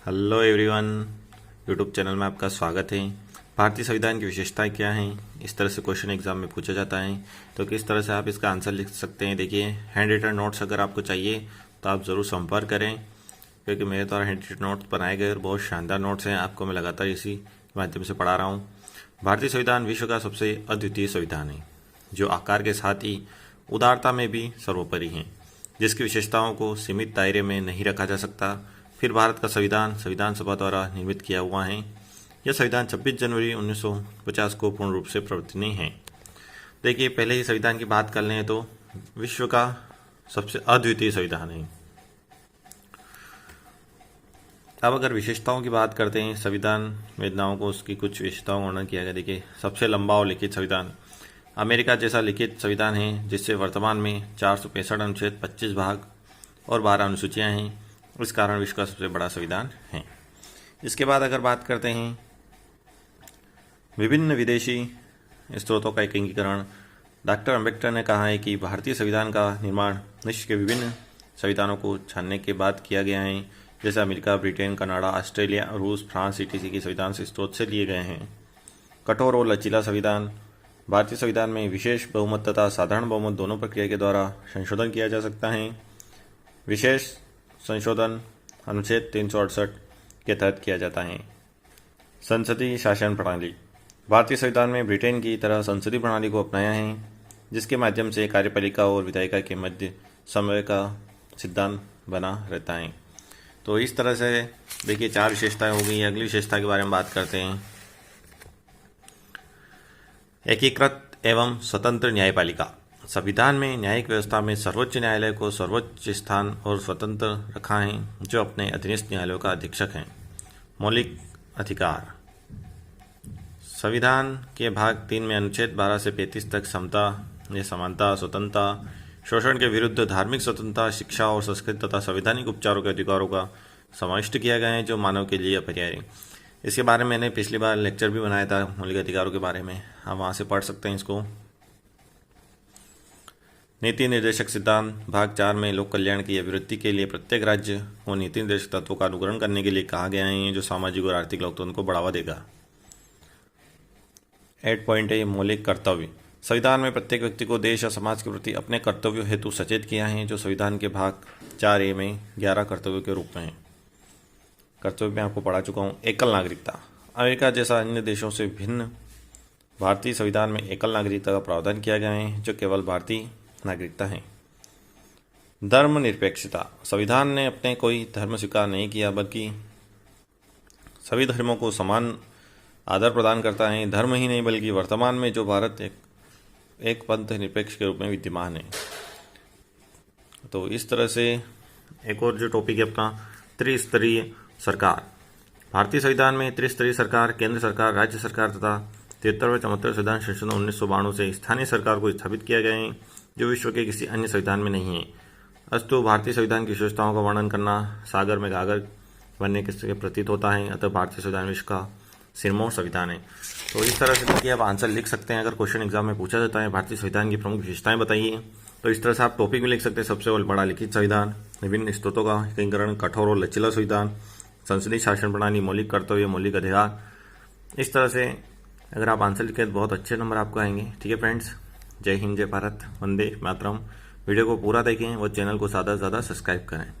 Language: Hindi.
हेलो एवरीवन, यूट्यूब चैनल में आपका स्वागत है। भारतीय संविधान की विशेषताएं क्या हैं, इस तरह से क्वेश्चन एग्जाम में पूछा जाता है, तो किस तरह से आप इसका आंसर लिख सकते हैं। देखिए, हैंड रिटन नोट्स अगर आपको चाहिए तो आप ज़रूर संपर्क करें, क्योंकि मेरे द्वारा हैंड रिटन नोट्स बनाए गए और बहुत शानदार नोट्स हैं। आपको मैं लगातार इसी के माध्यम से पढ़ा रहा हूँ। भारतीय संविधान विश्व का सबसे अद्वितीय संविधान है, जो आकार के साथ ही उदारता में भी सर्वोपरि है, जिसकी विशेषताओं को सीमित दायरे में नहीं रखा जा सकता। फिर भारत का संविधान संविधान सभा द्वारा निर्मित किया हुआ है। यह संविधान 26 जनवरी 1950 को पूर्ण रूप से प्रवर्तनीय है। देखिए, पहले ही संविधान की बात कर लें तो विश्व का सबसे अद्वितीय संविधान है। अब अगर विशेषताओं की बात करते हैं, संविधान वेदनाओं को उसकी कुछ विशेषताओं का वर्णन किया गया। देखिए, सबसे लंबा और लिखित संविधान अमेरिका जैसा लिखित संविधान है, जिससे वर्तमान में 465 अनुच्छेद, 25 भाग और 12 अनुसूचियां हैं। इस कारण विश्व का सबसे बड़ा संविधान है। इसके बाद अगर बात करते हैं विभिन्न विदेशी स्रोतों का एकीकरण, डॉक्टर अंबेडकर ने कहा है कि भारतीय संविधान का निर्माण विश्व के विभिन्न संविधानों को छानने के बाद किया गया है, जैसे अमेरिका, ब्रिटेन, कनाडा, ऑस्ट्रेलिया, रूस, फ्रांस, etc. के संविधान से स्रोत से लिए गए हैं। कठोर और लचीला संविधान भारतीय संविधान में विशेष बहुमत तथा साधारण बहुमत दोनों प्रक्रिया के द्वारा संशोधन किया जा सकता है। विशेष संशोधन अनुच्छेद 368 के तहत किया जाता है। संसदीय शासन प्रणाली भारतीय संविधान में ब्रिटेन की तरह संसदीय प्रणाली को अपनाया है, जिसके माध्यम से कार्यपालिका और विधायिका के मध्य समन्वय का सिद्धांत बना रहता है। तो इस तरह से देखिए, 4 विशेषताएं हो गई। अगली विशेषता के बारे में बात करते हैं। एकीकृत एवं स्वतंत्र न्यायपालिका संविधान में न्यायिक व्यवस्था में सर्वोच्च न्यायालय को सर्वोच्च स्थान और स्वतंत्र रखा है, जो अपने अधीनस्थ न्यायालयों का अधीक्षक है। मौलिक अधिकार संविधान के भाग 3 में अनुच्छेद 12 से 35 तक समता या समानता, स्वतंत्रता, शोषण के विरुद्ध धार्मिक स्वतंत्रता, शिक्षा और संस्कृति तथा संवैधानिक उपचारों के अधिकारों का समाविष्ट किया गया है, जो मानव के लिए अपरिहार्य है। इसके बारे में मैंने पिछली बार लेक्चर भी बनाया था मौलिक अधिकारों के बारे में, आप वहाँ से पढ़ सकते हैं इसको। नीति निर्देशक सिद्धांत भाग 4 में लोक कल्याण की अभिवृद्धि के लिए प्रत्येक राज्य को नीति निर्देशक तत्वों का अनुकरण करने के लिए कहा गया है, जो सामाजिक और आर्थिक लोकतंत्र को बढ़ावा देगा। 8.A मौलिक कर्तव्य संविधान में प्रत्येक व्यक्ति को देश या समाज के प्रति अपने कर्तव्यों हेतु सचेत किया है, जो संविधान के भाग 4A में 11 कर्तव्यों के रूप में है। कर्तव्य में आपको पढ़ा चुका हूँ। एकल नागरिकता अमेरिका जैसा अन्य देशों से भिन्न भारतीय संविधान में एकल नागरिकता का प्रावधान किया गया है, जो केवल भारतीय नागरिकता है। धर्मनिरपेक्षता संविधान ने अपने कोई धर्म स्वीकार नहीं किया, बल्कि सभी धर्मों को समान आदर प्रदान करता है। धर्म ही नहीं, बल्कि वर्तमान में जो भारत एक पंथ निरपेक्ष के रूप में विद्यमान है। तो इस तरह से एक और जो टॉपिक है अपना, त्रिस्तरीय सरकार। भारतीय संविधान में त्रिस्तरीय सरकार, केंद्र सरकार, राज्य सरकार तथा 73वें 74वें संविधान संशोधन 1992 से स्थानीय सरकार को स्थापित किया गया है, जो विश्व के किसी अन्य संविधान में नहीं है। अस्तु भारतीय संविधान की विशेषताओं का वर्णन करना सागर में गागर बनने के प्रतीत होता है, अतः भारतीय संविधान विश्व का सिरमौर संविधान है। तो इस तरह से देखिए, आप आंसर लिख सकते हैं। अगर क्वेश्चन एग्जाम में पूछा जाता है भारतीय संविधान की प्रमुख विशेषताएं बताइए, तो इस तरह से आप टॉपिक में लिख सकते हैं। सबसे बड़ा लिखित संविधान, विभिन्न स्रोतों का एकीकरण, कठोर और लचीला संविधान, संसदीय शासन प्रणाली, मौलिक कर्तव्य, मौलिक अधिकार। इस तरह से अगर आप आंसर लिखें तो बहुत अच्छे नंबर आपको आएंगे। ठीक है फ्रेंड्स, जय हिंद, जय भारत, वंदे मातरम। वीडियो को पूरा देखें और चैनल को ज़्यादा से ज़्यादा सब्सक्राइब करें।